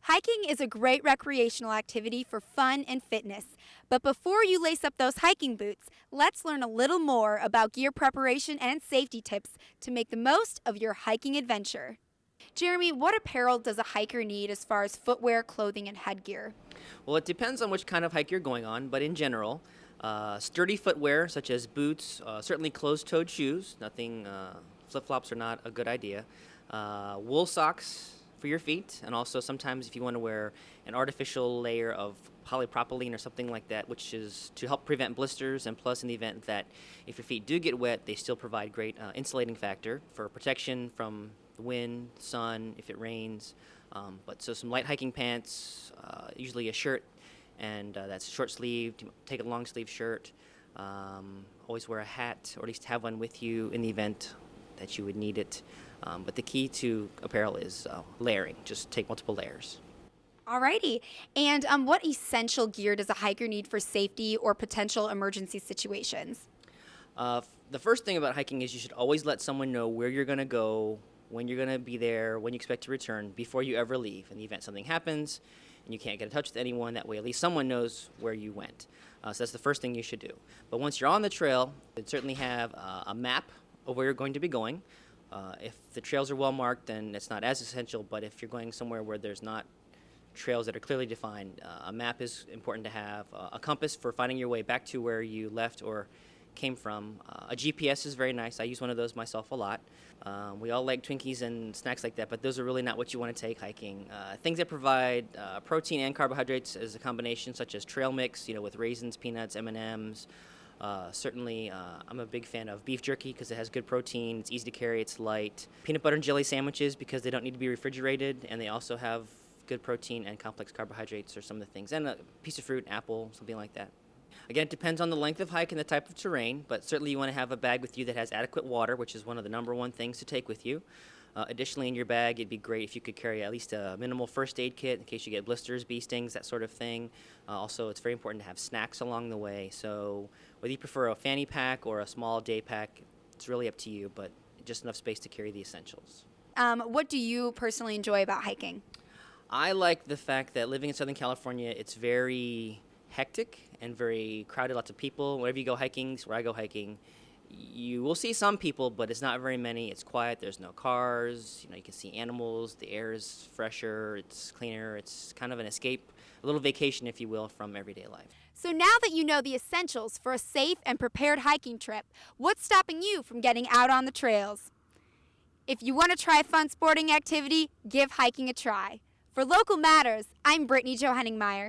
Hiking is a great recreational activity for fun and fitness. But before you lace up those hiking boots, let's learn a little more about gear preparation and safety tips to make the most of your hiking adventure. Jeremy, what apparel does a hiker need as far as footwear, clothing, and headgear? Well, it depends on which kind of hike you're going on, but in general, sturdy footwear such as boots, certainly closed-toed shoes, nothing, flip-flops are not a good idea, wool socks for your feet, and also sometimes if you want to wear an artificial layer of polypropylene or something like that, which is to help prevent blisters, and plus in the event that if your feet do get wet, they still provide great insulating factor for protection from the wind, sun, if it rains. But so some light hiking pants, usually a shirt, and that's short sleeved. Take a long sleeve shirt. Always wear a hat, or at least have one with you in the event that you would need it. But the key to apparel is layering. Just take multiple layers. Alrighty. And what essential gear does a hiker need for safety or potential emergency situations? The first thing about hiking is you should always let someone know where you're going to go, when you're going to be there, when you expect to return, before you ever leave. In the event something happens and you can't get in touch with anyone, that way at least someone knows where you went. So that's the first thing you should do. But once you're on the trail, you'd certainly have a map of where you're going to be going. If the trails are well marked, then it's not as essential, but if you're going somewhere where there's not trails that are clearly defined, a map is important to have. A compass for finding your way back to where you left or came from. A GPS is very nice. I use one of those myself a lot. We all like Twinkies and snacks like that, but those are really not what you want to take hiking. Things that provide protein and carbohydrates as a combination, such as trail mix, with raisins, peanuts, M&Ms. Certainly, I'm a big fan of beef jerky because it has good protein, it's easy to carry, it's light. Peanut butter and jelly sandwiches because they don't need to be refrigerated, and they also have good protein and complex carbohydrates are some of the things. And a piece of fruit, apple, something like that. Again, it depends on the length of hike and the type of terrain, but certainly you want to have a bag with you that has adequate water, which is one of the number one things to take with you. Additionally, in your bag, it'd be great if you could carry at least a minimal first aid kit in case you get blisters, bee stings, that sort of thing. Also, it's very important to have snacks along the way. So whether you prefer a fanny pack or a small day pack, it's really up to you, but just enough space to carry the essentials. What do you personally enjoy about hiking? I like the fact that living in Southern California, it's very hectic and very crowded, lots of people. Whenever you go hiking, where I go hiking, you will see some people, but it's not very many. It's quiet, there's no cars, you can see animals, the air is fresher, it's cleaner, it's kind of an escape, a little vacation, if you will, from everyday life. So now that you know the essentials for a safe and prepared hiking trip, what's stopping you from getting out on the trails? If you want to try a fun sporting activity, give hiking a try. For Local Matters, I'm Brittany Jo Henningmeyer.